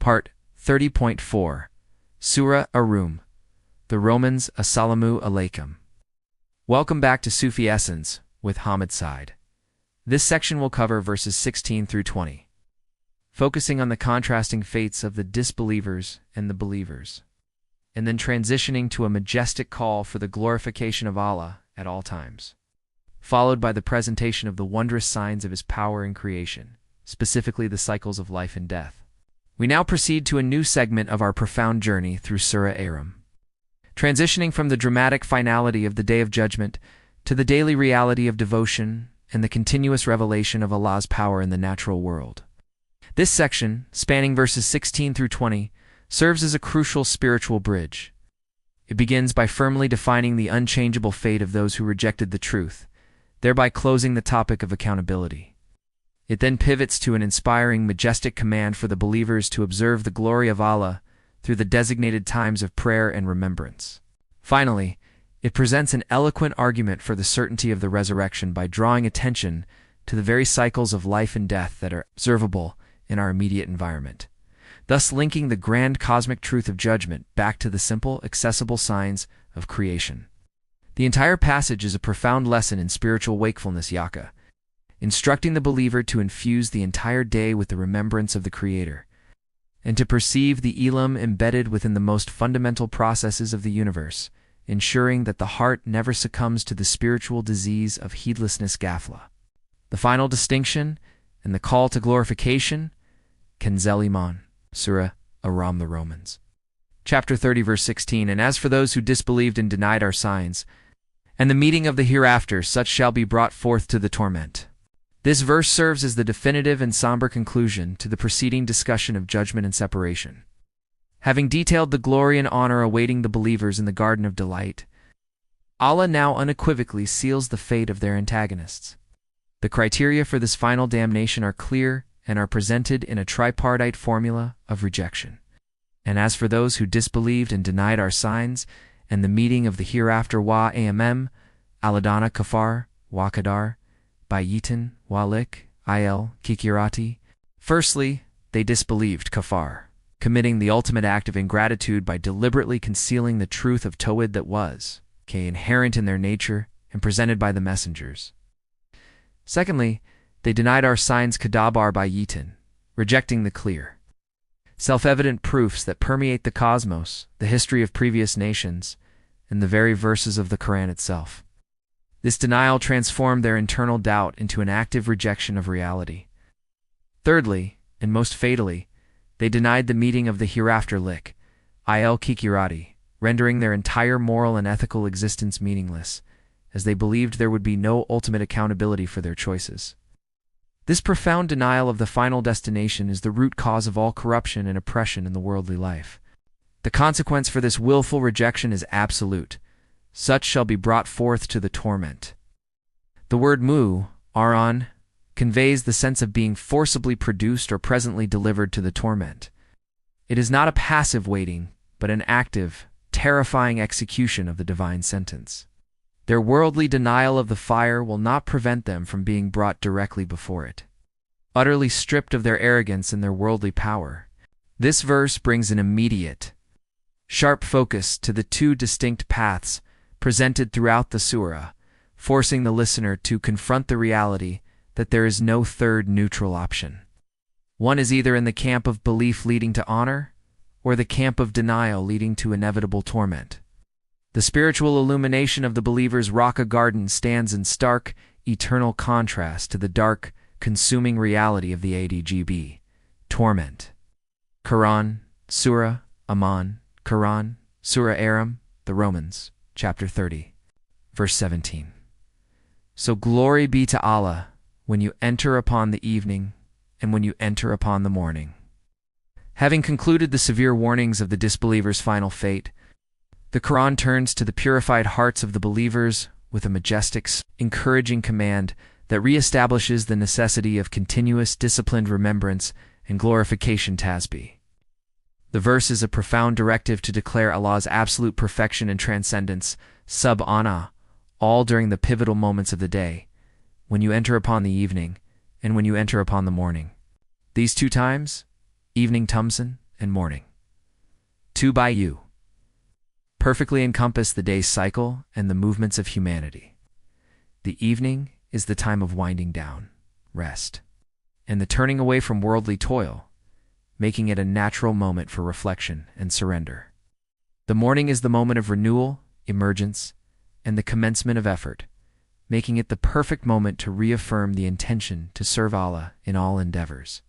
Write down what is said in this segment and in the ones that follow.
Part 30.4, Surah Ar-Rum, The Romans Assalamu Alaikum. Welcome back to Sufi Essence with Hammad Syed. This section will cover verses 16 through 20, focusing on the contrasting fates of the disbelievers and the believers, and then transitioning to a majestic call for the glorification of Allah at all times, followed by the presentation of the wondrous signs of His power in creation, specifically the cycles of life and death. We now proceed to a new segment of our profound journey through Surah Ar-Rum, transitioning from the dramatic finality of the Day of Judgment to the daily reality of devotion and the continuous revelation of Allah's power in the natural world. This section, spanning verses 16 through 20, serves as a crucial spiritual bridge. It begins by firmly defining the unchangeable fate of those who rejected the truth, thereby closing the topic of accountability. It then pivots to an inspiring, majestic command for the believers to observe the glory of Allah through the designated times of prayer and remembrance. Finally, it presents an eloquent argument for the certainty of the resurrection by drawing attention to the very cycles of life and death that are observable in our immediate environment, thus linking the grand cosmic truth of judgment back to the simple, accessible signs of creation. The entire passage is a profound lesson in spiritual wakefulness yaka, instructing the believer to infuse the entire day with the remembrance of the Creator, and to perceive the elam embedded within the most fundamental processes of the universe, ensuring that the heart never succumbs to the spiritual disease of heedlessness ghafla. The final distinction and the call to glorification, Kanzel Iman, Surah Ar-Rum, the Romans. Chapter 30, verse 16, And as for those who disbelieved and denied our signs, and the meeting of the hereafter, such shall be brought forth to the torment. This verse serves as the definitive and somber conclusion to the preceding discussion of judgment and separation. Having detailed the glory and honor awaiting the believers in the Garden of Delight, Allah now unequivocally seals the fate of their antagonists. The criteria for this final damnation are clear and are presented in a tripartite formula of rejection. And as for those who disbelieved and denied our signs, and the meeting of the hereafter wa amm, aladana kafar, wa kadar, bayitin, wa lik, il, kikirati. Firstly, they disbelieved kafar, committing the ultimate act of ingratitude by deliberately concealing the truth of Tawhid that was, inherent in their nature and presented by the messengers. Secondly, they denied our signs kadabar bayitin, rejecting the clear, self-evident proofs that permeate the cosmos, the history of previous nations, and the very verses of the Quran itself. This denial transformed their internal doubt into an active rejection of reality. Thirdly, and most fatally, they denied the meeting of the hereafter lik, il kikirati, rendering their entire moral and ethical existence meaningless, as they believed there would be no ultimate accountability for their choices. This profound denial of the final destination is the root cause of all corruption and oppression in the worldly life. The consequence for this willful rejection is absolute. Such shall be brought forth to the torment. The word aron, conveys the sense of being forcibly produced or presently delivered to the torment. It is not a passive waiting, but an active, terrifying execution of the divine sentence. Their worldly denial of the fire will not prevent them from being brought directly before it. Utterly stripped of their arrogance and their worldly power, this verse brings an immediate, sharp focus to the two distinct paths presented throughout the surah, forcing the listener to confront the reality that there is no third neutral option. One is either in the camp of belief leading to honor, or the camp of denial leading to inevitable torment. The spiritual illumination of the believer's Raqqa garden stands in stark, eternal contrast to the dark, consuming reality of the adgb, torment. Quran, Surah Aman, Quran, Surah Ar-Rum, the Romans, chapter 30, verse 17. So glory be to Allah when you enter upon the evening and when you enter upon the morning. Having concluded the severe warnings of the disbeliever's final fate, the Quran turns to the purified hearts of the believers with a majestic, encouraging command that reestablishes the necessity of continuous disciplined remembrance and glorification tasbih. The verse is a profound directive to declare Allah's absolute perfection and transcendence, subhana, all during the pivotal moments of the day, when you enter upon the evening and when you enter upon the morning. These two times, evening Tumsan and morning. 2 by you. Perfectly encompass the day's cycle and the movements of humanity. The evening is the time of winding down, rest, and the turning away from worldly toil, making it a natural moment for reflection and surrender. The morning is the moment of renewal, emergence, and the commencement of effort, making it the perfect moment to reaffirm the intention to serve Allah in all endeavors.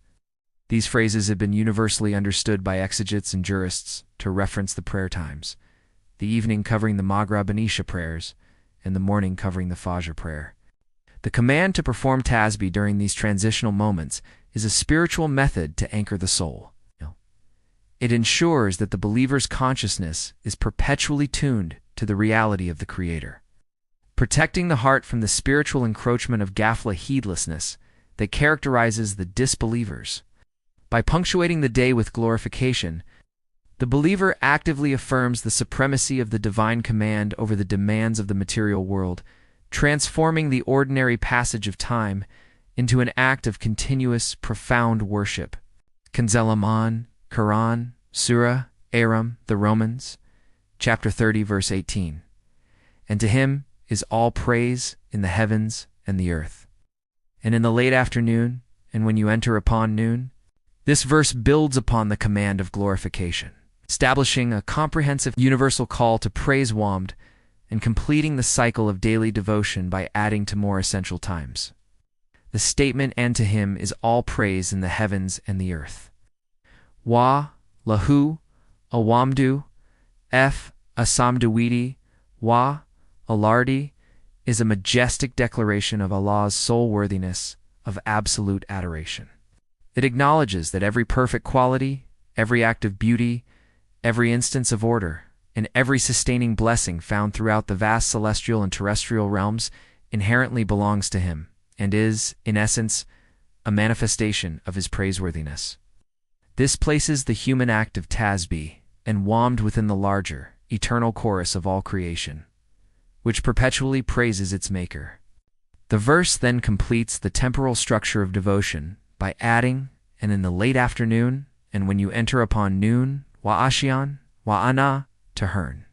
These phrases have been universally understood by exegetes and jurists to reference the prayer times, the evening covering the Maghrib and Isha prayers, and the morning covering the Fajr prayer. The command to perform Tasbih during these transitional moments is a spiritual method to anchor the soul. It ensures that the believer's consciousness is perpetually tuned to the reality of the Creator, protecting the heart from the spiritual encroachment of ghafla, heedlessness, that characterizes the disbelievers. By punctuating the day with glorification, the believer actively affirms the supremacy of the divine command over the demands of the material world, transforming the ordinary passage of time into an act of continuous, profound worship. Consignment, Quran, Surah Ar-Rum, the Romans, chapter 30, verse 18. And to him is all praise in the heavens and the earth. And in the late afternoon, and when you enter upon noon, this verse builds upon the command of glorification, establishing a comprehensive universal call to praise Wamd and completing the cycle of daily devotion by adding to more essential times. The statement, and to him is all praise in the heavens and the earth. Wa, lahu, awamdu, f, asamduwidi, wa, alardi, is a majestic declaration of Allah's sole worthiness of absolute adoration. It acknowledges that every perfect quality, every act of beauty, every instance of order, and every sustaining blessing found throughout the vast celestial and terrestrial realms inherently belongs to him, and is, in essence, a manifestation of his praiseworthiness. This places the human act of Tasbih and Wamd within the larger, eternal chorus of all creation, which perpetually praises its Maker. The verse then completes the temporal structure of devotion by adding, and in the late afternoon, and when you enter upon noon, wa ashian, wa ana, to hern.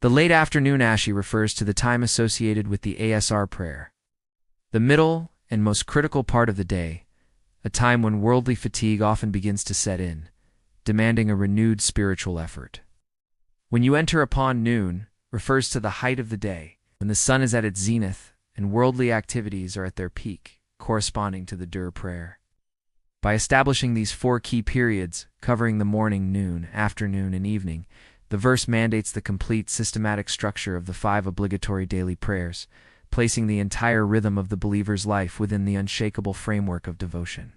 The late afternoon ashi refers to the time associated with the Asr prayer, the middle and most critical part of the day, a time when worldly fatigue often begins to set in, demanding a renewed spiritual effort. When you enter upon noon refers to the height of the day, when the sun is at its zenith and worldly activities are at their peak, corresponding to the Dur prayer. By establishing these 4 key periods, covering the morning, noon, afternoon, and evening, the verse mandates the complete systematic structure of the 5 obligatory daily prayers, placing the entire rhythm of the believer's life within the unshakable framework of devotion.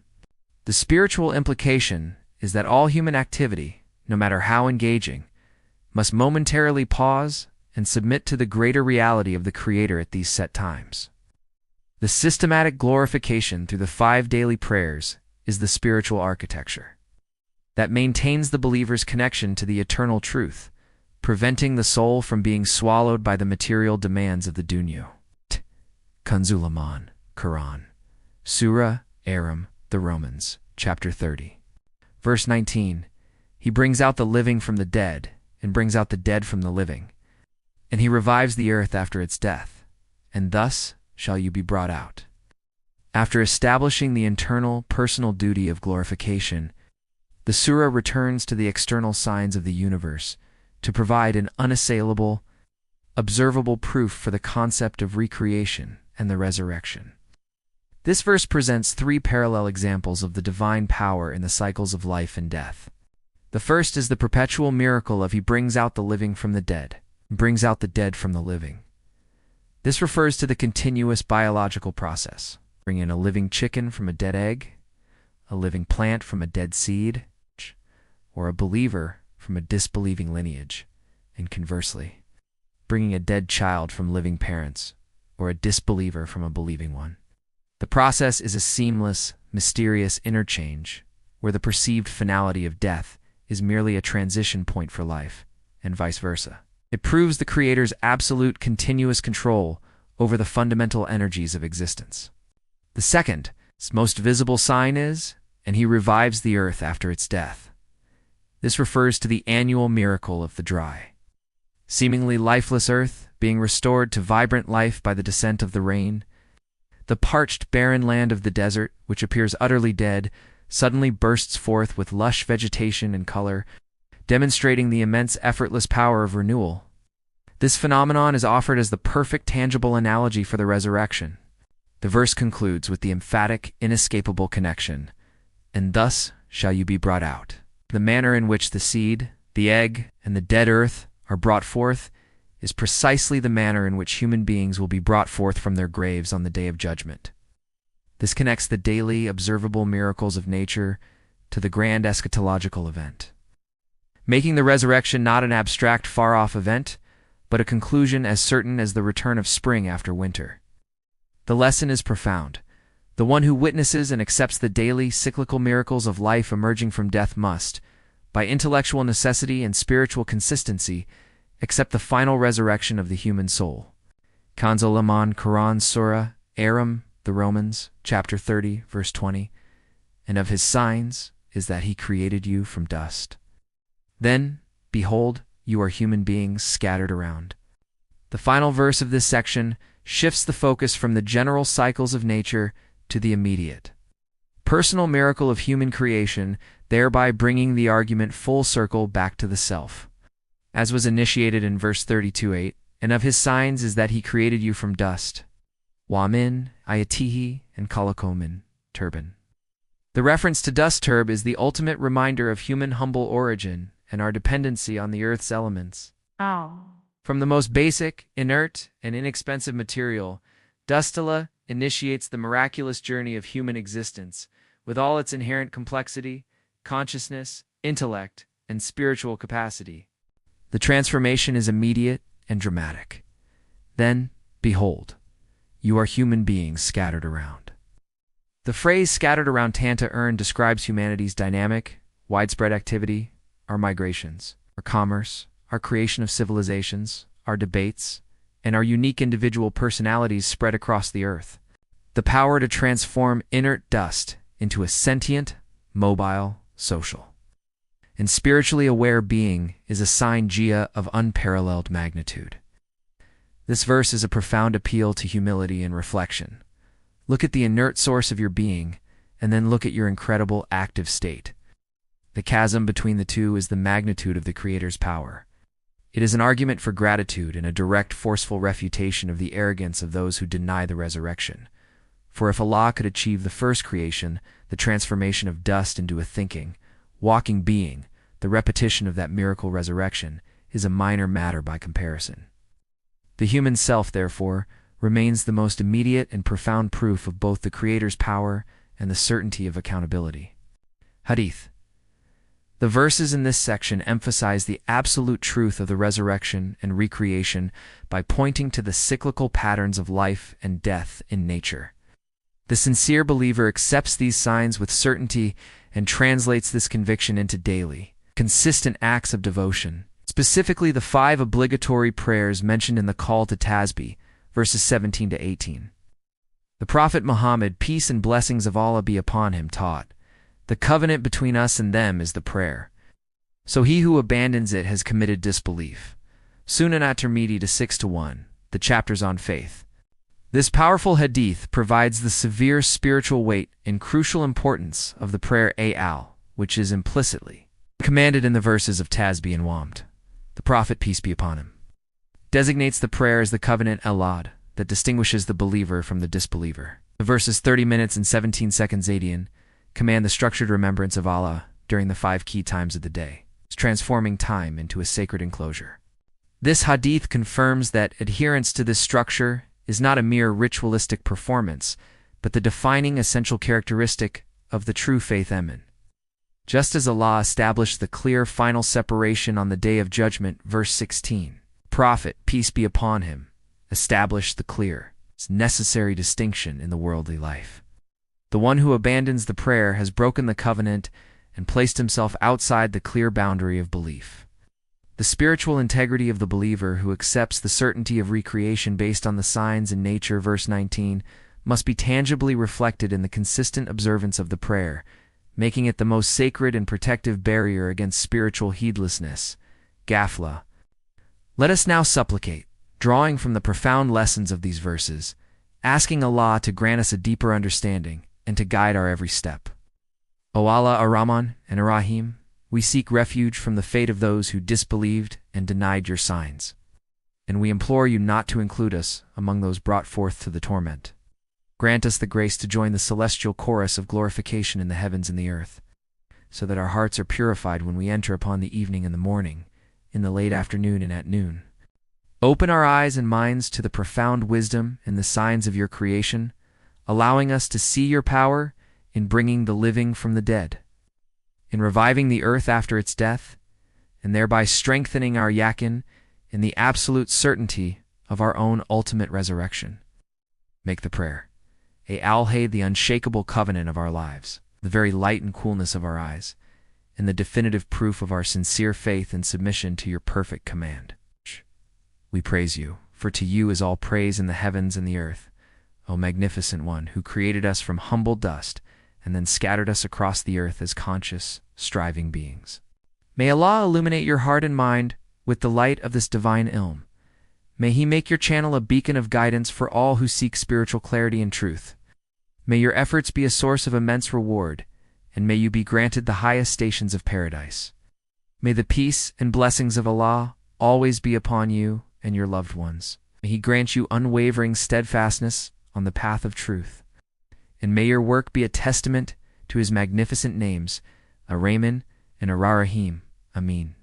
The spiritual implication is that all human activity, no matter how engaging, must momentarily pause and submit to the greater reality of the Creator at these set times. The systematic glorification through the 5 daily prayers is the spiritual architecture that maintains the believer's connection to the eternal truth, preventing the soul from being swallowed by the material demands of the dunya. Consignment, Quran, Surah Ar-Rum, the Romans, chapter 30. Verse 19, he brings out the living from the dead, and brings out the dead from the living, and he revives the earth after its death, and thus shall you be brought out. After establishing the internal, personal duty of glorification, the surah returns to the external signs of the universe to provide an unassailable, observable proof for the concept of recreation and the resurrection. This verse presents 3 parallel examples of the divine power in the cycles of life and death. The first is the perpetual miracle of he brings out the living from the dead, and brings out the dead from the living. This refers to the continuous biological process, bringing a living chicken from a dead egg, a living plant from a dead seed, or a believer from a disbelieving lineage, and conversely, bringing a dead child from living parents, or a disbeliever from a believing one. The process is a seamless, mysterious interchange, where the perceived finality of death is merely a transition point for life, and vice versa. It proves the Creator's absolute continuous control over the fundamental energies of existence. The second, its most visible sign is, and he revives the earth after its death. This refers to the annual miracle of the dry, seemingly lifeless earth being restored to vibrant life by the descent of the rain. The parched, barren land of the desert, which appears utterly dead, suddenly bursts forth with lush vegetation and color, demonstrating the immense effortless power of renewal. This phenomenon is offered as the perfect tangible analogy for the resurrection. The verse concludes with the emphatic, inescapable connection, "And thus shall you be brought out." The manner in which the seed, the egg, and the dead earth are brought forth is precisely the manner in which human beings will be brought forth from their graves on the day of judgment. This connects the daily, observable miracles of nature to the grand eschatological event, making the resurrection not an abstract, far-off event, but a conclusion as certain as the return of spring after winter. The lesson is profound. The one who witnesses and accepts the daily, cyclical miracles of life emerging from death must, by intellectual necessity and spiritual consistency, accept the final resurrection of the human soul. Kanzul Aman Quran Surah Ar-Rum, the Romans, chapter 30, verse 20, "And of his signs is that he created you from dust. Then, behold, you are human beings scattered around." The final verse of this section shifts the focus from the general cycles of nature to the immediate, personal miracle of human creation, thereby bringing the argument full circle back to the self. As was initiated in verse 32:8, "And of his signs is that he created you from dust. Wa min ayatihi and kalakomin turban." The reference to dust turb is the ultimate reminder of human humble origin and our dependency on the earth's elements. From the most basic, inert, and inexpensive material, Dustala initiates the miraculous journey of human existence, with all its inherent complexity, consciousness, intellect, and spiritual capacity. The transformation is immediate and dramatic. Then, behold, you are human beings scattered around. The phrase "scattered around Tanta Urn" describes humanity's dynamic, widespread activity, our migrations, our commerce, our creation of civilizations, our debates, and our unique individual personalities spread across the earth. The power to transform inert dust into a sentient, mobile, social, and spiritually aware being is a sign Jia of unparalleled magnitude. This verse is a profound appeal to humility and reflection. Look at the inert source of your being, and then look at your incredible active state. The chasm between the two is the magnitude of the Creator's power. It is an argument for gratitude and a direct, forceful refutation of the arrogance of those who deny the resurrection. For if Allah could achieve the first creation, the transformation of dust into a thinking, walking being, the repetition of that miracle resurrection is a minor matter by comparison. The human self, therefore, remains the most immediate and profound proof of both the Creator's power and the certainty of accountability. Hadith. The verses in this section emphasize the absolute truth of the resurrection and recreation by pointing to the cyclical patterns of life and death in nature. The sincere believer accepts these signs with certainty and translates this conviction into daily, consistent acts of devotion, specifically the 5 obligatory prayers mentioned in the call to Tasbih, verses 17 to 18. The Prophet Muhammad, peace and blessings of Allah be upon him, taught, "The covenant between us and them is the prayer. So he who abandons it has committed disbelief." Sunan at-Tirmidhi 6-1, the chapters on faith. This powerful hadith provides the severe spiritual weight and crucial importance of the prayer al, which is implicitly commanded in the verses of Tasbih and Wamd. The Prophet, peace be upon him, designates the prayer as the covenant alad that distinguishes the believer from the disbeliever. The verses 30 minutes and 17 seconds Adian command the structured remembrance of Allah during the 5 key times of the day, transforming time into a sacred enclosure. This hadith confirms that adherence to this structure is not a mere ritualistic performance, but the defining essential characteristic of the true faith Emin. Just as Allah established the clear final separation on the Day of Judgment, verse 16, Prophet, peace be upon him, established the clear, necessary distinction in the worldly life. The one who abandons the prayer has broken the covenant and placed himself outside the clear boundary of belief. The spiritual integrity of the believer who accepts the certainty of recreation based on the signs in nature, verse 19, must be tangibly reflected in the consistent observance of the prayer, making it the most sacred and protective barrier against spiritual heedlessness, ghafla. Let us now supplicate, drawing from the profound lessons of these verses, asking Allah to grant us a deeper understanding and to guide our every step. O Allah, Ar-Rahman and Ar-Rahim, we seek refuge from the fate of those who disbelieved and denied your signs, and we implore you not to include us among those brought forth to the torment. Grant us the grace to join the celestial chorus of glorification in the heavens and the earth, so that our hearts are purified when we enter upon the evening and the morning, in the late afternoon and at noon. Open our eyes and minds to the profound wisdom and the signs of your creation, allowing us to see your power in bringing the living from the dead, in reviving the earth after its death, and thereby strengthening our yakin in the absolute certainty of our own ultimate resurrection. Make the prayer. Al-Hayy, the unshakable covenant of our lives, the very light and coolness of our eyes, and the definitive proof of our sincere faith and submission to your perfect command. We praise you, for to you is all praise in the heavens and the earth, O magnificent one who created us from humble dust and then scattered us across the earth as conscious, striving beings. May Allah illuminate your heart and mind with the light of this divine ilm. May He make your channel a beacon of guidance for all who seek spiritual clarity and truth. May your efforts be a source of immense reward, and may you be granted the highest stations of paradise. May the peace and blessings of Allah always be upon you and your loved ones. May He grant you unwavering steadfastness on the path of truth. And may your work be a testament to His magnificent names, Ar-Rahman and Ar-Rahim. Amin.